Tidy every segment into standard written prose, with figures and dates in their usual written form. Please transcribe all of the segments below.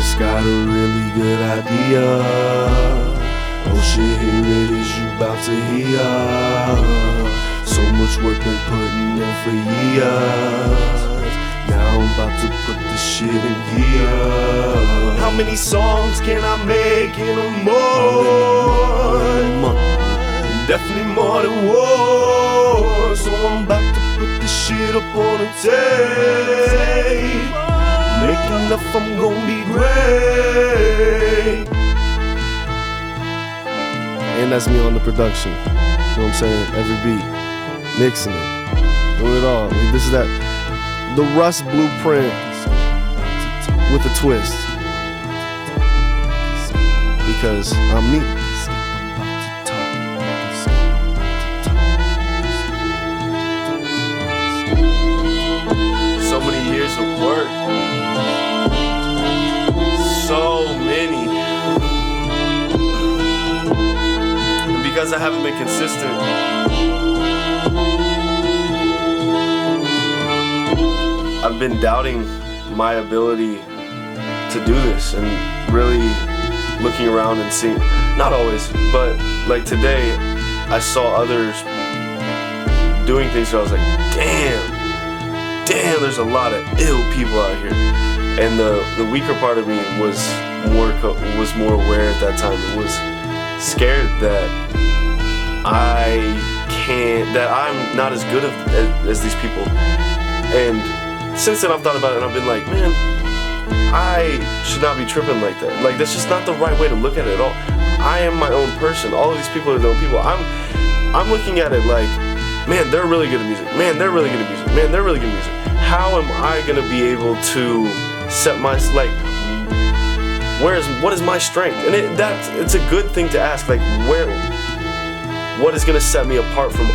just got a really good idea. Oh shit, here it is, you bout to hear. So much work been putting in for years. Now I'm about to put this shit in gear. How many songs can I make in a month? Definitely more than one. So I'm about to put this shit up on the tape. Make enough, I'm gon' be great. And that's me on the production. You know what I'm saying? Every beat, mixing it, doing it all. This is that, the Russ blueprint with a twist. Because I'm me. So many years of work. So many. And because I haven't been consistent, I've been doubting my ability to do this and really looking around and seeing, not always, but like today, I saw others doing things where I was like, damn, there's a lot of ill people out here. And the weaker part of me was more aware at that time. It was scared that I'm not as good as these people. And since then I've thought about it and I've been like, man, I should not be tripping like that. Like, that's just not the right way to look at it at all. I am my own person. All of these people are their own people. I'm looking at it like, man, they're really good at music. Man, they're really good at music. Man, they're really good at music. How am I gonna be able to set my, like, what is my strength? And it's a good thing to ask, like, what is gonna set me apart from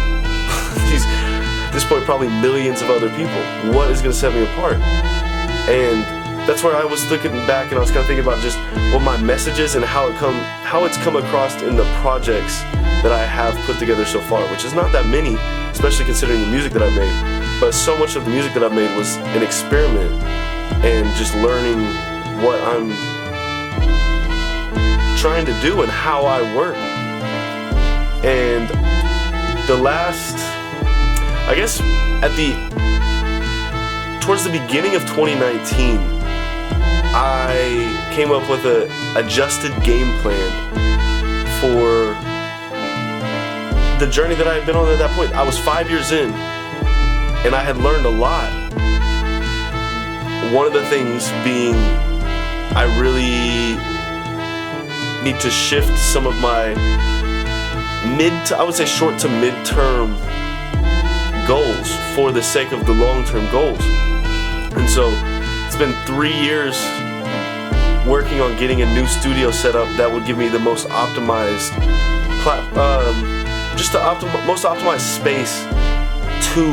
these, at this point, probably millions of other people? What is gonna set me apart? And that's where I was looking back and I was kind of thinking about just what my message is and how it's come across in the projects that I have put together so far, which is not that many, especially considering the music that I made. But so much of the music that I made was an experiment and just learning what I'm trying to do and how I work. And the last, I guess, towards the beginning of 2019, I came up with an adjusted game plan for the journey that I had been on at that point. I was 5 years in, and I had learned a lot. One of the things being, I really need to shift some of my short to mid-term goals for the sake of the long-term goals. And so it's been 3 years working on getting a new studio set up that would give me the most optimized most optimized space to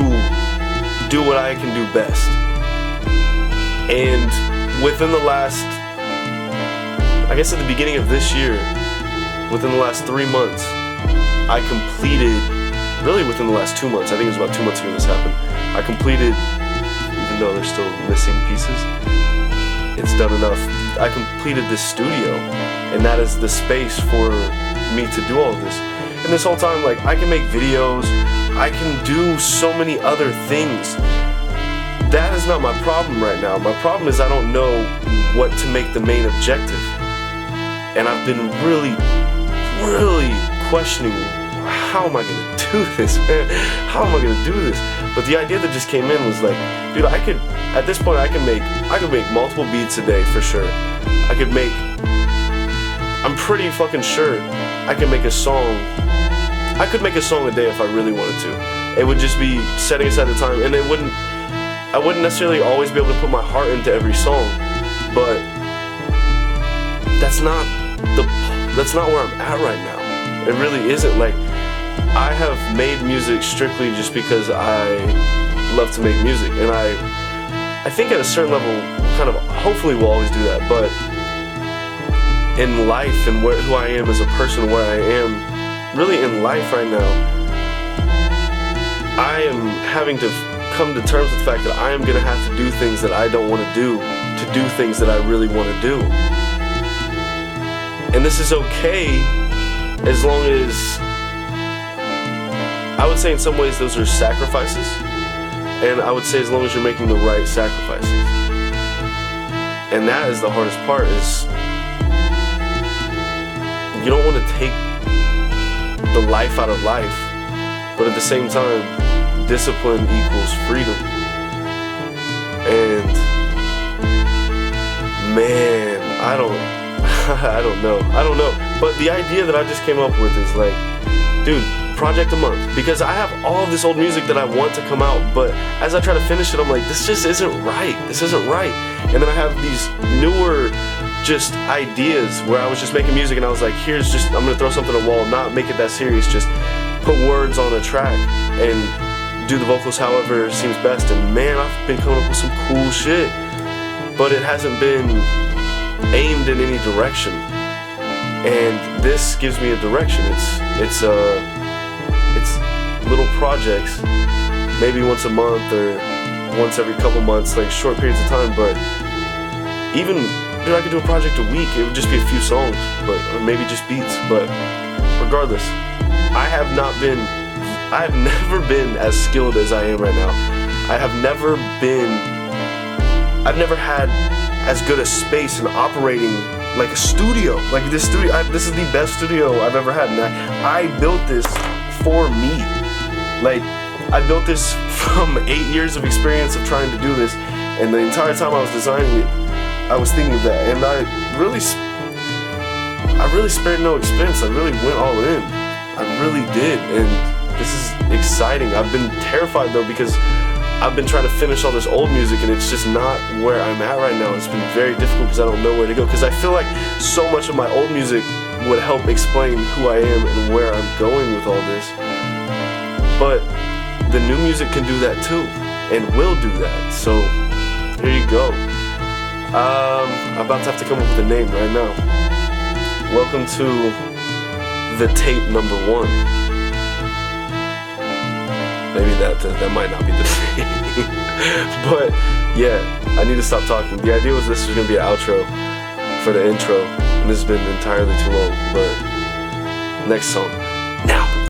do what I can do best. And within the last, I guess at the beginning of this year, within the last 3 months, I completed, really within the last 2 months, I think it was about 2 months ago this happened, I completed, even though there's still missing pieces, it's done enough. I completed this studio, and that is the space for me to do all of this. And this whole time, like, I can make videos, I can do so many other things. That is not my problem right now. My problem is I don't know what to make the main objective. And I've been really questioning, how am I gonna do this, man? How am I gonna do this? But the idea that just came in was like, dude, at this point I could make multiple beats a day for sure. I'm pretty fucking sure I could make a song. I could make a song a day if I really wanted to. It would just be setting aside the time, and I wouldn't necessarily always be able to put my heart into every song, but that's not where I'm at right now. It really isn't. Like, I have made music strictly just because I love to make music, and I think at a certain level, kind of, hopefully we'll always do that, but in life and who I am as a person, where I am really in life right now, I am having to come to terms with the fact that I am gonna have to do things that I don't want to do things that I really want to do. And this is okay as long as, I would say in some ways those are sacrifices, and I would say as long as you're making the right sacrifices. And that is the hardest part, is you don't want to take the life out of life, but at the same time, discipline equals freedom. And man, I don't know. But the idea that I just came up with is like, dude, project a month, because I have all of this old music that I want to come out, but as I try to finish it, I'm like, this just isn't right. This isn't right. And then I have these newer just ideas where I was just making music and I was like, I'm gonna throw something on the wall, not make it that serious, just put words on a track and do the vocals however seems best. And man, I've been coming up with some cool shit, but it hasn't been aimed in any direction. And this gives me a direction. It's little projects, maybe once a month or once every couple months, like short periods of time. But even, dude, I could do a project a week. It would just be a few songs, or maybe just beats. But regardless, I've never been as skilled as I am right now. I've never had as good a space and operating like a studio. Like this studio, this is the best studio I've ever had. And I built this for me. Like, I built this from 8 years of experience of trying to do this, and the entire time I was designing it, I was thinking of that. And I really spared no expense. I really went all in. I really did. And this is exciting. I've been terrified though, because I've been trying to finish all this old music and it's just not where I'm at right now. It's been very difficult because I don't know where to go, because I feel like so much of my old music would help explain who I am and where I'm going with all this. But the new music can do that too, and will do that. So here you go. I'm about to have to come up with a name right now. Welcome to the tape number 1. Maybe that might not be the thing. But yeah, I need to stop talking. The idea was this was gonna be an outro for the intro, and this has been entirely too long. But next song.